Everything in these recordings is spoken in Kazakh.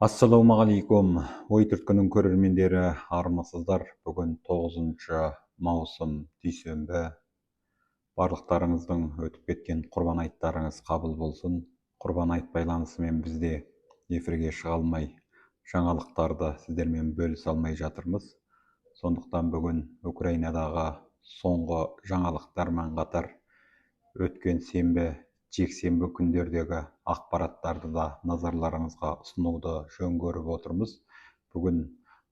Ассалаумағалейкум, ой түрткінің көрермендері, армысыздар. Бүгін 9 маусым дүйсенбі. Барлықтарыңыздың өтіп кеткен құрбан айттарыңыз қабыл болсын. Құрбан айт байланысымен бізде эфирге шыға алмай, жаңалықтарды сіздермен бөлісе алмай жатырмыз. Сондықтан бүгін Украинадағы соңғы жаңалықтармен қатар өткен сенбі, жексенбі күндердегі ақпараттарды да назарларыңызға ұсынуды жөн көріп отырмыз. Бүгін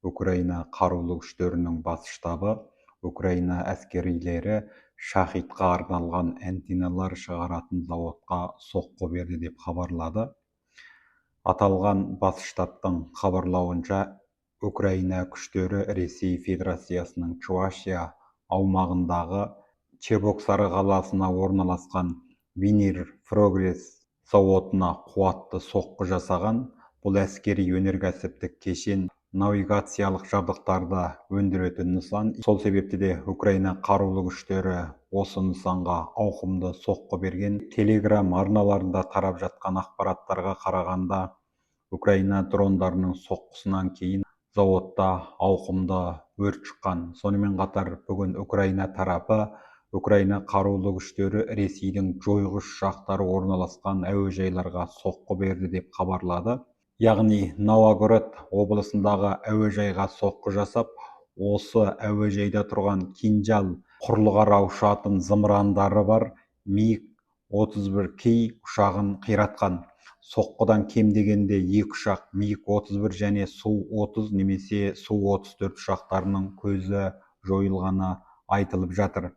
Украина қарулы күштерінің бас штабы Украина әскерилері шахидқа арналған антенналар шығаратын зауытқа соққы берді деп хабарлады. Аталған бас штабтың хабарлауынша, Украина күштері Ресей Федерациясының Чувашия аумағындағы Чебоксары қаласына орналасқан Винир Прогресс зауытына қуатты соққы жасаған. Бұл әскери өнеркәсіптік кешен навигациялық жабдықтарды өндіретін нысан. Сол себепті де Украина қарулы күштері осы нысанға ауқымды соққы берген. Телеграм арналарында тарап жатқан ақпараттарға қарағанда, Украина дрондарының соққысынан кейін зауытта ауқымды өрт шыққан. Сонымен қатар бүгін Украина тарапы Украина қарулы күштері Ресейдің жойғыш ұшақтары орналасқан әуежайларға соққы берді деп хабарлады. Яғни Новогород облысындағы әуежайға соққы жасап, осы әуежайда тұрған Кинжал құрлыға ұшатын зымырандары бар МиГ-31К ұшағын қиратқан. Соққыдан кем дегенде 2 ұшақ МиГ-31 және Су-30 немесе Су-34 ұшақтарының көзі жойылғаны айтылып жатыр.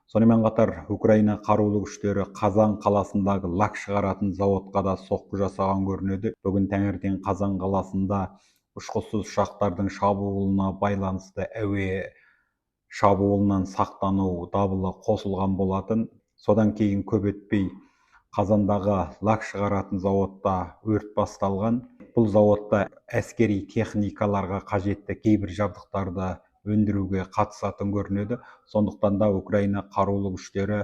Сонымен қатар Украина қарулы күштері Қазан қаласындағы лак шығаратын зауытқа да соққы жасаған көрінеді. Бүгін таңертең Қазан қаласында ұшқышсыз ұшақтардың шабуылына байланысты әуе шабуылынан сақтану дабылы қосылған болатын. Содан кейін көп өтпей Қазандағы лак шығаратын зауытта өрт басталған. Бұл зауытта әскери техникаларға қажетті кейбір жабдықтарды өндіруге қатысатын көрінеді. Сондықтан да Украина қарулы күштері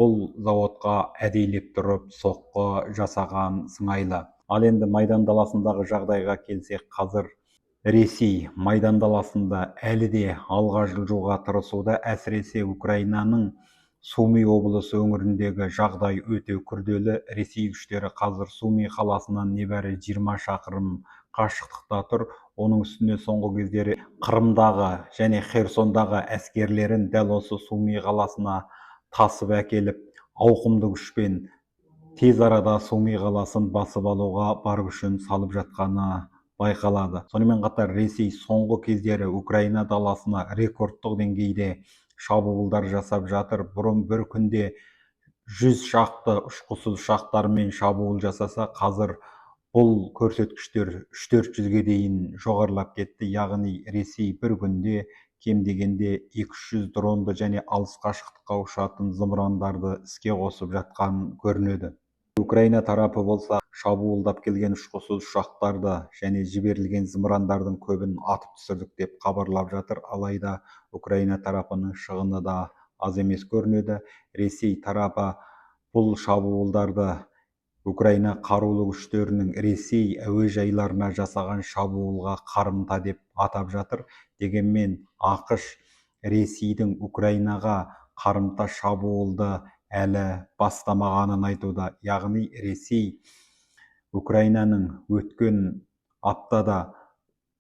бұл зауытқа әдейлеп тұрып соққы жасаған сыңайлы. Ал енді Майдан даласындағы жағдайға келсек, қазір Ресей Майдан даласында әлі де алға жылжуға тырысуда. Әсіресе Украинаның Суми облысы өңіріндегі жағдай өте күрделі. Ресей күштері қазір Суми қаласынан небәрі 20 шақырым қашықтықта тұр. Оның үстіне соңғы кездері Қырымдағы және Херсондағы әскерлерін дәл осы Суми қаласына тасып әкеліп, ауқымды күшпен тез арада Суми қаласын басып алуға бар күшін салып жатқаны байқалады. Сонымен қатар Ресей соңғы кездері Украина даласына рекордтық деңгейде шабуылдар жасап жатыр. Бұрын бір күнде 100 шақты ұшқышсыз ұшақтармен шабуыл жасаса, қазір бұл көрсеткіштер 300-400-ге дейін жоғарылап кетті. Яғни Ресей бір күнде кем дегенде 200 дронды және алыс қашықтыққа ұшатын зымырандарды іске қосып жатқан көрінеді. Украина тарапы болса, шабуылдап келген ұшқышсыз ұшақтарды және жіберілген зымырандардың көбін атып түсірдік деп хабарлап жатыр. Алайда Украина тарапының шығыны да аз емес көрінеді. Ресей тарапы бұл шабуылдарды Украина қарулы күштерінің Ресей әуежайларына жасаған шабуылға қарымта деп атап жатыр. Дегенмен ақш Ресейдің Украинаға қарымта шабуылды әлі бастамағанын айтуда. Яғни Ресей Украинаның өткен аптада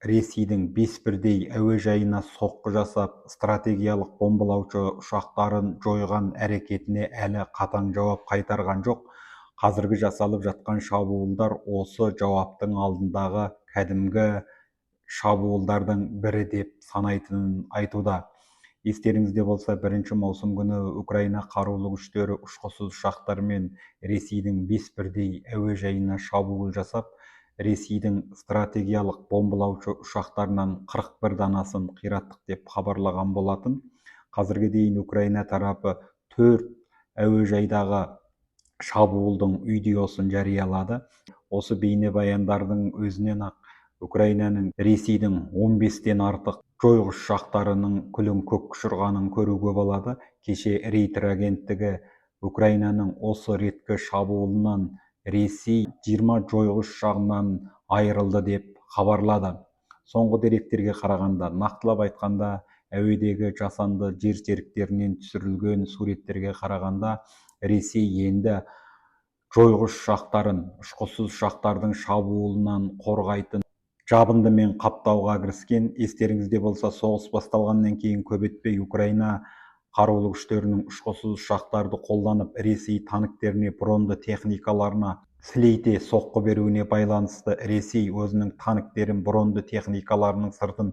Ресейдің 5 бірдей әуежайына соққы жасап, стратегиялық бомбалаушы ұшақтарын жойған әрекетіне әлі қатаң жауап қайтарған жоқ. Қазіргі жасалып жатқан шабуылдар осы жауаптың алдындағы кәдімгі шабуылдардың бірі деп санайтынын айтуда. Естеріңізде болса, 1 маусым күні Украина қарулы күштері ұшқышсыз ұшақтармен Ресейдің 5 бірдей әуежайына шабуыл жасап, Ресейдің стратегиялық бомбалаушы ұшақтарынан 41 данасын қираттық деп хабарлаған болатын. Қазірге дейін Украина тарапы 4 әуежайдағы шабуылдың видеосын жариялады. Осы бейнебаяндардың өзінен ақ Украинаның Ресейдің 15-тен артық жойғыш ұшақтарының күлін көк ұшырғанын көруге болады. Кеше Рейтер агенттігі Украинаның осы реткі шабуылынан Ресей 20 жойғыш ұшағынан айырылды деп хабарлады. Соңғы деректерге қарағанда, нақтылап айтқанда, әуедегі жасанды жер серіктерінен түсірілген суреттерге қарағанда, Ресей енді жойғыш ұшақтарын ұшқышсыз ұшақтардың шабуылынан қорғайтын жабындымен қаптауға кіріскен. Естеріңізде болса, соғыс басталғаннан кейін көп өтпей Украина қарулы күштерінің ұшқышсыз ұшақтарды қолданып, Ресей танктеріне, бронды техникаларына сілейте соққы беруіне байланысты Ресей өзінің танктерін, бронды техникаларының сыртын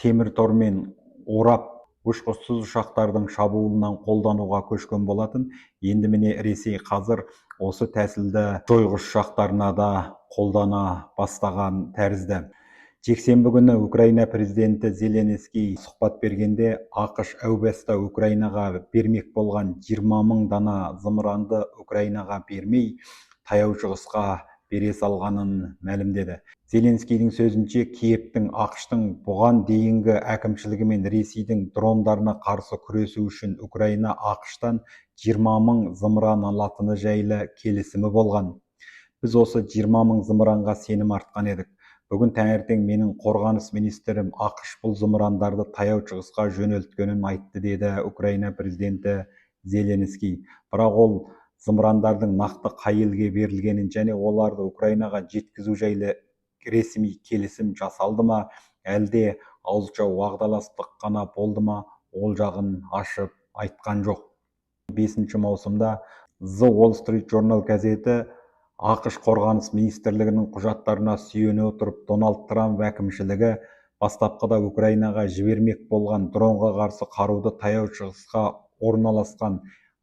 темір тормен орап, ұшқышсыз ұшақтардың шабуылынан қолдануға көшкен болатын. Енді міне Ресей қазір осы тәсілді жойғыш ұшақтарына да қолдана бастаған тәрізді. Жексенбі күні Украина президенті Зеленский сұхбат бергенде, ақш әу баста Украинаға бермек болған 20.000 дана зымыранды Украинаға бермей, таяу шығысқа бере салғанын мәлімдеді. Зеленскийдің сөзінше, Киевтің ақштың бұған дейінгі әкімшілігі мен Ресейдің дрондарына қарсы күресу үшін Украина ақштан 20.000 зымыран алатыны жайлы келісімі болған. Біз осы 20.000 зымыранға сенім артқан едік. Бүгін таңертең менің қорғаныс министрім ақш бұл зымырандарды таяу шығысқа жөнелткенін айтты, деді Украина президенті Зеленский. Бірақ ол зымырандардың нақты қай елге берілгенін және оларды Украинаға жеткізу жайлы ресми келісім жасалды ма, әлде ауызша уағдаластық қана болды ма, ол жағын ашып айтқан жоқ. 5 маусымда The Wall Street Journal газеті ақш қорғаныс министрлігінің құжаттарына сүйене отырып, Дональд Трамп әкімшілігі бастапқыда Украинаға жібермек болған дронға қарсы қаруды таяу шығысқа орналасқан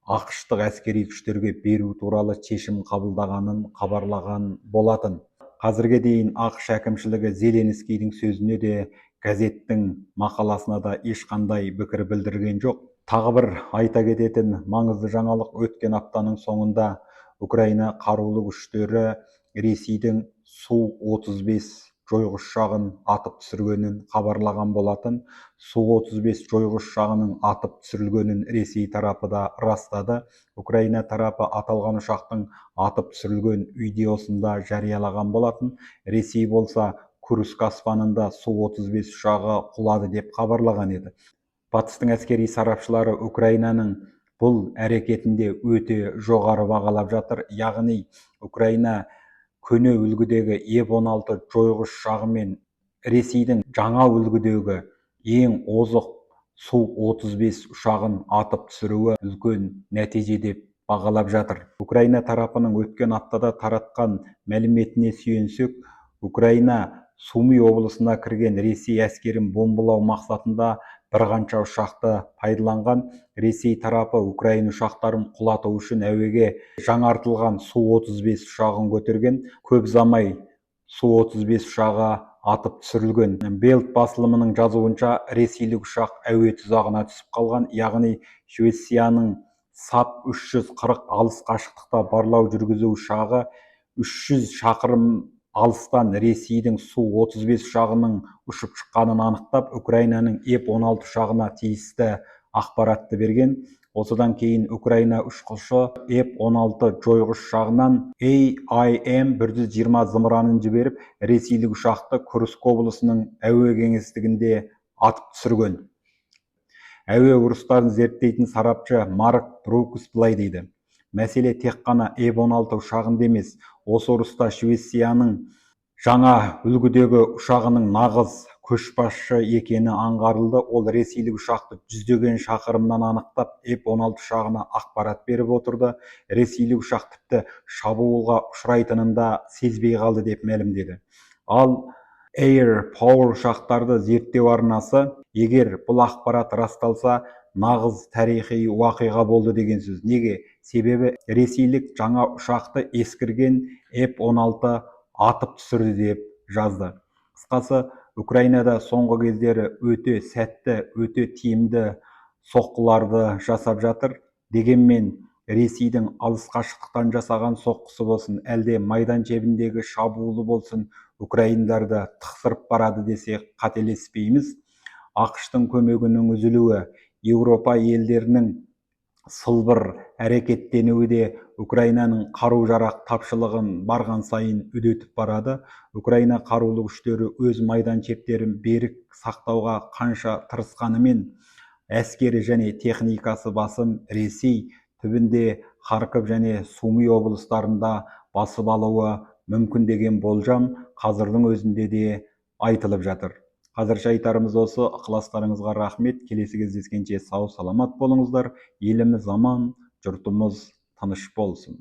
ақштық әскери күштерге беру туралы шешім қабылдағанын хабарлаған болатын. Қазірге дейін ақш әкімшілігі Зеленскийдің сөзіне де, газеттің мақаласына да ешқандай пікір білдірген жоқ. Тағы бір айта кететін маңызды жаңалық, өткен аптаның соңында Украина қарулы күштері Ресейдің Су-35 жойғыш ұшағын атып түсіргенін хабарлаған болатын. Су-35 жойғыш ұшағының атып түсірілгенін Ресей тарапы да растады. Украина тарапы аталған ұшақтың атып түсірілген видеосын да жариялаған болатын. Ресей болса, Курск аспанында Су-35 ұшағы құлады деп хабарлаған еді. Батыстың әскери сарапшылары Украинаның бұл әрекетінде өте жоғары бағалап жатыр. Яғни Украина көне үлгідегі F-16 жойғыш ұшағы мен Ресейдің жаңа үлгідегі ең озық Су-35 ұшағын атып түсіруі үлкен нәтиже деп бағалап жатыр. Украина тарапының өткен аптада таратқан мәліметіне сүйенсек, Украина Суми облысына кірген Ресей әскерін бомбалау мақсатында бірқанша ұшақты пайдаланған. Ресей тарапы Украина ұшақтарын құлату үшін әуеге жаңартылған Су-35 ұшағын көтерген. Көп ұзамай Су-35 ұшағы атып түсірілген. Белт басылымының жазуынша, ресейлік ұшақ әуе тұзағына түсіп қалған. Яғни Швецияның САП 340 алыс қашықтықта барлау жүргізу ұшағы 300 шақырым алыстан Ресейдің Су-35 ұшағының ұшып шыққанын анықтап, Украинаның F-16 ұшағына тиісті ақпаратты берген. Осыдан кейін Украина ұшқышы F-16 жойғыш ұшағынан AIM-120 зымыранын жіберіп, ресейлік ұшақты Курск облысының әуе кеңістігінде атып түсірген. Әуе ұрыстарын зерттейтін сарапшы Марк Брукс былай дейді: мәселе тек қана F-16 ұшағында емес, осы ұрыста Швецияның жаңа үлгідегі ұшағының нағыз көшбасшы екені аңғарылды. Ол ресейлік ұшақты жүздеген шақырымнан анықтап, F-16 ұшағына ақпарат беріп отырды. Ресейлік ұшақ тіпті шабуылға ұшырайтынын да сезбей қалды деп мәлімдеді. Ал Air Power ұшақтарды зерттеу арнасы, егер бұл ақпарат расталса, нағыз тарихи уақиға болды деген сөз. Неге? Себебі ресейлік жаңа ұшақты ескірген F-16 атып түсірді деп жазды. Қысқасы, Украинада соңғы кездері өте сәтті, өте тиімді соққыларды жасап жатыр. Дегенмен Ресейдің алыс қашықтықтан жасаған соққысы болсын, әлде майдан шебіндегі шабуылы болсын, украиндарды тықсырып барады десе қателеспейміз. ақш-тың көмегінің үзілуі, Еуропа елдерінің сылбыр әрекеттенуі де Украинаның қару-жарақ тапшылығын барған сайын үдетіп барады. Украина қарулы күштері өз майдан шептерін берік сақтауға қанша тырысқанымен, әскері және техникасы басым Ресей түбінде Харков және Суми облыстарында басып алуы мүмкін деген болжам қазірдің өзінде де айтылып жатыр. Қазірше айтарымыз осы. Ықыластарыңызға рахмет. Келесі кездескенше сау саламат болыңыздар. Еліміз аман, жұртымыз тыныш болсын.